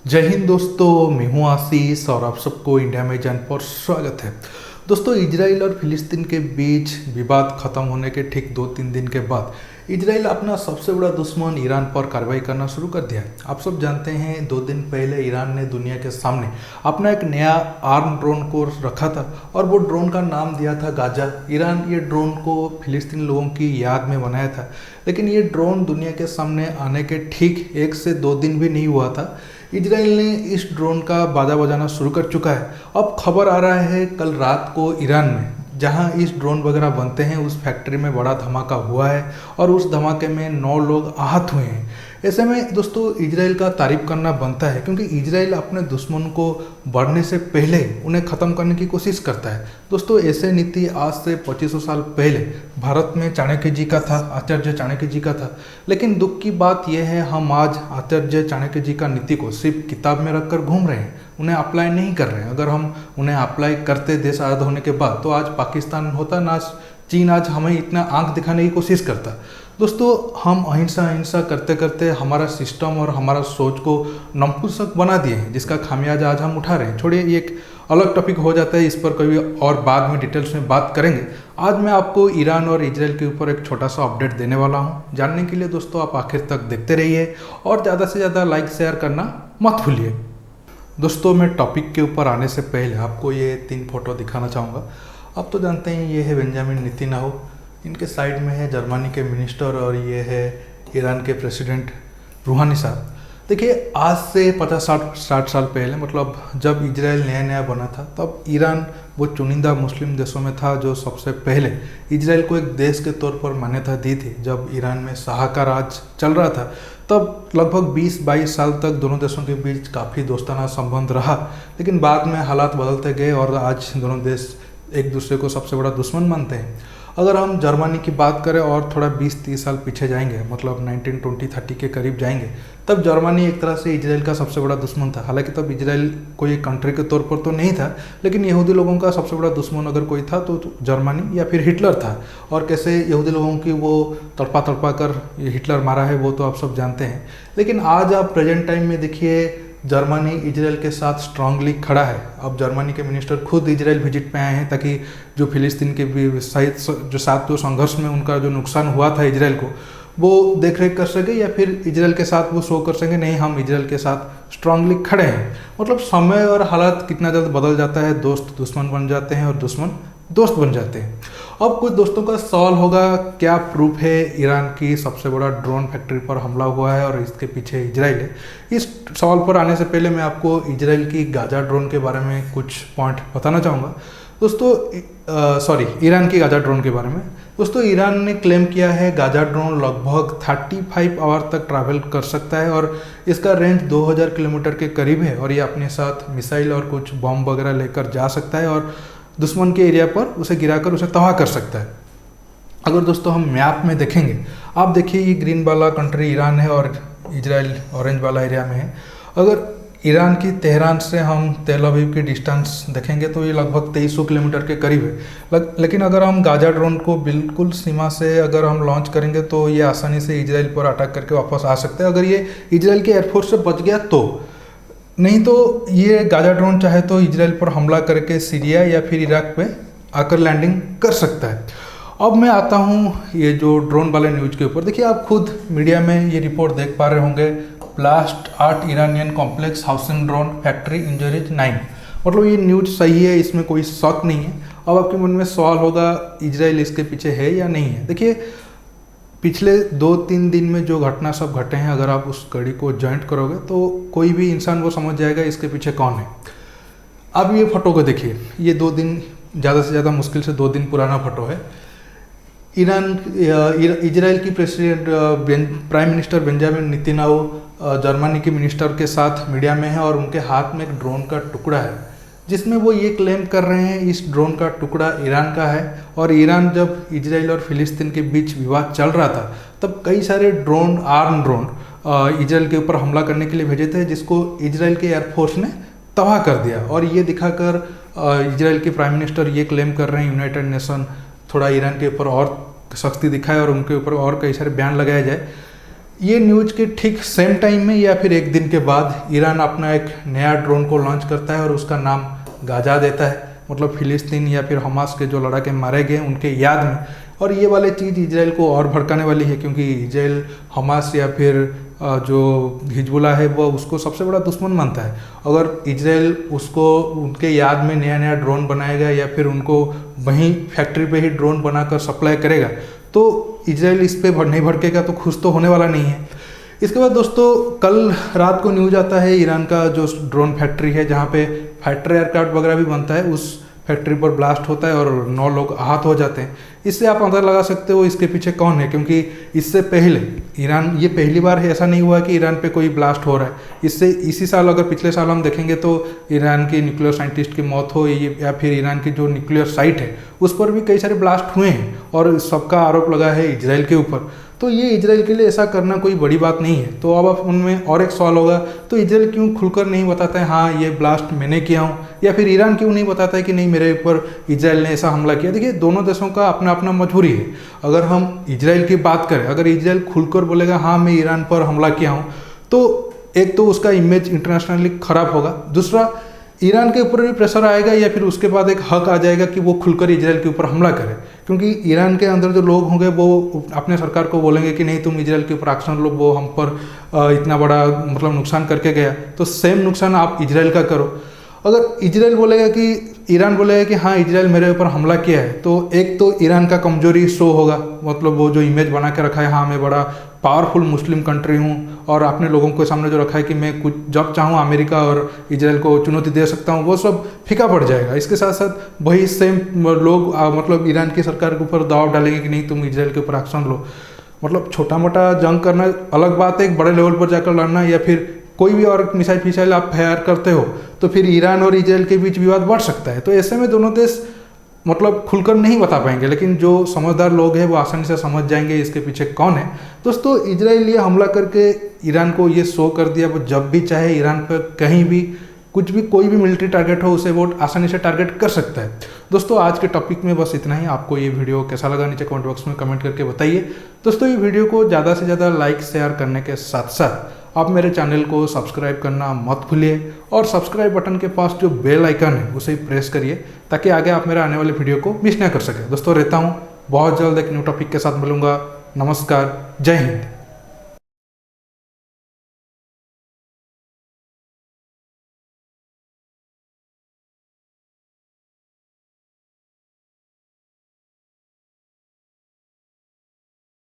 जय हिंद दोस्तों, मैं हूं आशीष और आप सबको इंडिया में जान पर स्वागत है। दोस्तों, इजराइल और फिलिस्तीन के बीच विवाद खत्म होने के ठीक 2-3 दिन के बाद इजराइल अपना सबसे बड़ा दुश्मन ईरान पर कार्रवाई करना शुरू कर दिया है। आप सब जानते हैं 2 दिन पहले ईरान ने दुनिया के सामने अपना एक नया आर्म ड्रोन को रखा था और वो ड्रोन का नाम दिया था गाजा। ईरान ये ड्रोन को फिलिस्तीन लोगों की याद में बनाया था, लेकिन ये ड्रोन दुनिया के सामने आने के ठीक 1 से 2 दिन भी नहीं हुआ था, इजराइल ने इस ड्रोन का बाजा बजाना शुरू कर चुका है। अब खबर आ रहा है कल रात को ईरान में जहां इस ड्रोन वगैरह बनते हैं उस फैक्ट्री में बड़ा धमाका हुआ है और उस धमाके में 9 लोग आहत हुए हैं। ऐसे में दोस्तों इजराइल का तारीफ करना बनता है, क्योंकि इजराइल अपने दुश्मन को बढ़ने से पहले उन्हें ख़त्म करने की कोशिश करता है। दोस्तों, ऐसे नीति आज से 2500 साल पहले भारत में चाणक्य जी का था, आचार्य चाणक्य जी का था। लेकिन दुख की बात यह है हम आज आचार्य चाणक्य जी का नीति को सिर्फ किताब में रखकर घूम रहे हैं, उन्हें अप्लाई नहीं कर रहे हैं। अगर हम उन्हें अप्लाई करते देश आज़ाद होने के बाद तो आज पाकिस्तान होता ना, चीन आज हमें इतना आंख दिखाने की कोशिश करता। दोस्तों, हम अहिंसा करते करते हमारा सिस्टम और हमारा सोच को नपुंसक बना दिए हैं, जिसका खामियाजा आज हम उठा रहे हैं। छोड़िए, ये एक अलग टॉपिक हो जाता है, इस पर कभी और बाद में डिटेल्स में बात करेंगे। आज मैं आपको ईरान और इजराइल के ऊपर एक छोटा सा अपडेट देने वाला हूं। जानने के लिए दोस्तों आप आखिर तक देखते रहिए और ज़्यादा से ज़्यादा लाइक शेयर करना मत भूलिए। दोस्तों, मैं टॉपिक के ऊपर आने से पहले आपको ये 3 फोटो दिखाना चाहूँगा। आप तो जानते हैं ये है बेंजामिन नेतन्याहू, इनके साइड में है जर्मनी के मिनिस्टर और ये है ईरान के प्रेसिडेंट रूहानी साहब। देखिए, आज से 50-60 साल पहले, मतलब जब इजराइल नया बना था, तब ईरान वो चुनिंदा मुस्लिम देशों में था जो सबसे पहले इजराइल को एक देश के तौर पर मान्यता दी थी। जब ईरान में शाह का राज चल रहा था तब लगभग 20-22 साल तक दोनों देशों के बीच काफ़ी दोस्ताना संबंध रहा, लेकिन बाद में हालात बदलते गए और आज दोनों देश एक दूसरे को सबसे बड़ा दुश्मन मानते हैं। अगर हम जर्मनी की बात करें और थोड़ा 20-30 साल पीछे जाएंगे, मतलब 1920-30 के करीब जाएंगे, तब जर्मनी एक तरह से इजराइल का सबसे बड़ा दुश्मन था। हालांकि तब इजराइल कोई कंट्री के तौर पर तो नहीं था, लेकिन यहूदी लोगों का सबसे बड़ा दुश्मन अगर कोई था तो जर्मनी या फिर हिटलर था। और कैसे यहूदी लोगों की वो तड़पा कर हिटलर मारा है वो तो आप सब जानते हैं। लेकिन आज आप प्रेजेंट टाइम में देखिए, जर्मनी इजराइल के साथ स्ट्रांगली खड़ा है। अब जर्मनी के मिनिस्टर खुद इजराइल विजिट पे आए हैं ताकि जो फिलिस्तीन के भी जो साथ जो संघर्ष में उनका जो नुकसान हुआ था इजराइल को, वो देख रेख कर सके या फिर इजराइल के साथ वो शो कर सके नहीं हम इजराइल के साथ स्ट्रांगली खड़े हैं। मतलब समय और हालात कितना जल्द बदल जाता है, दोस्त दुश्मन बन जाते हैं और दुश्मन दोस्त बन जाते हैं। अब कुछ दोस्तों का सवाल होगा, क्या प्रूफ है ईरान की सबसे बड़ा ड्रोन फैक्ट्री पर हमला हुआ है और इसके पीछे इजराइल है? इस सवाल पर आने से पहले मैं आपको इजराइल की गाजा ड्रोन के बारे में कुछ पॉइंट बताना चाहूँगा। दोस्तों, ईरान की गाजा ड्रोन के बारे में। दोस्तों, ईरान ने क्लेम किया है गाजा ड्रोन लगभग 35 आवर तक ट्रैवल कर सकता है और इसका रेंज 2000 किलोमीटर के करीब है और ये अपने साथ मिसाइल और कुछ बॉम्ब वगैरह लेकर जा सकता है और दुश्मन के एरिया पर उसे गिराकर उसे तबाह कर सकता है। अगर दोस्तों हम मैप में देखेंगे, आप देखिए ये ग्रीन वाला कंट्री ईरान है और इजराइल ऑरेंज वाला एरिया में है। अगर ईरान की तेहरान से हम तेल अवीव की डिस्टेंस देखेंगे तो ये लगभग 2300 किलोमीटर के करीब है। लेकिन अगर हम गाजा ड्रोन को बिल्कुल सीमा से अगर हम लॉन्च करेंगे तो ये आसानी से इजराइल पर अटैक करके वापस आ सकते हैं, अगर ये इजराइल के एयरफोर्स से बच गया तो। नहीं तो ये गाजा ड्रोन चाहे तो इजराइल पर हमला करके सीरिया या फिर इराक पे आकर लैंडिंग कर सकता है। अब मैं आता हूँ ये जो ड्रोन वाले न्यूज़ के ऊपर। देखिए, आप खुद मीडिया में ये रिपोर्ट देख पा रहे होंगे, blast 8 Iranian complex housing drone factory injuries 9। मतलब ये न्यूज़ सही है, इसमें कोई शक नहीं है। अब आपके मन में सवाल होगा इजराइल इसके पीछे है या नहीं है। देखिए, पिछले 2-3 दिन में जो घटना सब घटे हैं, अगर आप उस कड़ी को जॉइंट करोगे तो कोई भी इंसान वो समझ जाएगा इसके पीछे कौन है। अब ये फोटो को देखिए, ये 2 दिन ज़्यादा से ज़्यादा मुश्किल से 2 दिन पुराना फोटो है। इजराइल की president prime minister Benjamin Netanyahu Germany के मिनिस्टर के साथ मीडिया में है और उनके हाथ में एक ड्रोन का टुकड़ा है, जिसमें वो ये क्लेम कर रहे हैं इस ड्रोन का टुकड़ा ईरान का है। और ईरान जब इजराइल और फिलिस्तीन के बीच विवाद चल रहा था तब कई सारे आर्म ड्रोन इजराइल के ऊपर हमला करने के लिए भेजे थे, जिसको इजराइल के एयरफोर्स ने तबाह कर दिया। और ये दिखाकर इजराइल के प्राइम मिनिस्टर ये क्लेम कर रहे हैं यूनाइटेड नेशन थोड़ा ईरान के ऊपर और सख्ती दिखाए और उनके ऊपर और कई सारे बयान लगाए जाए। ये न्यूज के ठीक सेम टाइम में या फिर एक दिन के बाद ईरान अपना एक नया ड्रोन को लॉन्च करता है और उसका नाम गाजा देता है, मतलब फिलिस्तीन या फिर हमास के जो लड़ाके मारे गए उनके याद में। और ये वाले चीज़ इजराइल को और भड़काने वाली है, क्योंकि इजराइल हमास या फिर जो हिजबुल्लाह है वो उसको सबसे बड़ा दुश्मन मानता है। अगर इजराइल उसको उनके याद में नया नया ड्रोन बनाएगा या फिर उनको वहीं फैक्ट्री पे ही ड्रोन बनाकर सप्लाई करेगा तो इजराइल इस पे नहीं भड़केगा, तो खुश तो होने वाला नहीं है। इसके बाद दोस्तों कल रात को न्यूज आता है ईरान का जो ड्रोन फैक्ट्री है जहाँ पे फाइटर एयरक्राफ्ट वगैरह भी बनता है, उस फैक्ट्री पर ब्लास्ट होता है और 9 लोग आहत हो जाते हैं। इससे आप अंदाजा लगा सकते हो इसके पीछे कौन है, क्योंकि इससे पहले ईरान, ये पहली बार है ऐसा नहीं हुआ कि ईरान पे कोई ब्लास्ट हो रहा है। इससे इसी साल, अगर पिछले साल हम देखेंगे तो ईरान के न्यूक्लियर साइंटिस्ट की मौत हो या फिर ईरान की जो न्यूक्लियर साइट है उस पर भी कई सारे ब्लास्ट हुए हैं और सबका आरोप लगा है इजराइल के ऊपर। तो ये इजराइल के लिए ऐसा करना कोई बड़ी बात नहीं है। तो अब उनमें और एक सवाल होगा, तो इजराइल क्यों खुलकर नहीं बताता है हाँ ये ब्लास्ट मैंने किया हूँ, या फिर ईरान क्यों नहीं बताता है कि नहीं मेरे ऊपर इजराइल ने ऐसा हमला किया। देखिए दोनों देशों का अपना अपना मजबूरी है। अगर हम इजराइल की बात करें, अगर इजराइल खुलकर बोलेगा हाँ मैं ईरान पर हमला किया हूँ, तो एक तो उसका इमेज इंटरनेशनली खराब होगा, दूसरा ईरान के ऊपर भी प्रेशर आएगा या फिर उसके बाद एक हक आ जाएगा कि वो खुलकर इजराइल के ऊपर हमला करे। क्योंकि ईरान के अंदर जो लोग होंगे वो अपने सरकार को बोलेंगे कि नहीं तुम इजराइल के ऊपर एक्शन लो, वो हम पर इतना बड़ा मतलब नुकसान करके गया, तो सेम नुकसान आप इजराइल का करो। अगर इजराइल बोलेगा कि ईरान बोलेगा कि हाँ इजराइल मेरे ऊपर हमला किया है, तो एक तो ईरान का कमजोरी शो होगा, मतलब वो जो इमेज बना के रखा है हाँ मैं बड़ा पावरफुल मुस्लिम कंट्री हूँ और अपने लोगों के सामने जो रखा है कि मैं कुछ जब चाहूँ अमेरिका और इजराइल को चुनौती दे सकता हूँ, वो सब फीका पड़ जाएगा। इसके साथ साथ वही सेम लोग मतलब ईरान की सरकार के ऊपर दबाव डालेंगे कि नहीं तुम इजराइल के ऊपर एक्शन लो। मतलब छोटा मोटा जंग करना अलग बात है, एक बड़े लेवल पर जाकर लड़ना या फिर कोई भी और मिसाइल फिसाइल आप फायर करते हो तो फिर ईरान और इजराइल के बीच विवाद बढ़ सकता है। तो ऐसे में दोनों देश मतलब खुलकर नहीं बता पाएंगे, लेकिन जो समझदार लोग हैं वो आसानी से समझ जाएंगे इसके पीछे कौन है। दोस्तों इजराइल ये हमला करके ईरान को ये शो कर दिया वो जब भी चाहे ईरान पर कहीं भी कुछ भी कोई भी मिलिट्री टारगेट हो उसे वो आसानी से टारगेट कर सकता है। दोस्तों आज के टॉपिक में बस इतना ही। आपको ये वीडियो कैसा लगा नीचे कमेंट बॉक्स में कमेंट करके बताइए। दोस्तों ये वीडियो को ज़्यादा से ज़्यादा लाइक शेयर करने के साथ साथ आप मेरे चैनल को सब्सक्राइब करना मत भूलिए और सब्सक्राइब बटन के पास जो बेल आइकन है उसे प्रेस करिए ताकि आगे आप मेरे आने वाले वीडियो को मिस ना कर सके। दोस्तों रहता हूँ बहुत जल्द एक न्यू टॉपिक के साथ मिलूंगा। नमस्कार, जय हिंद।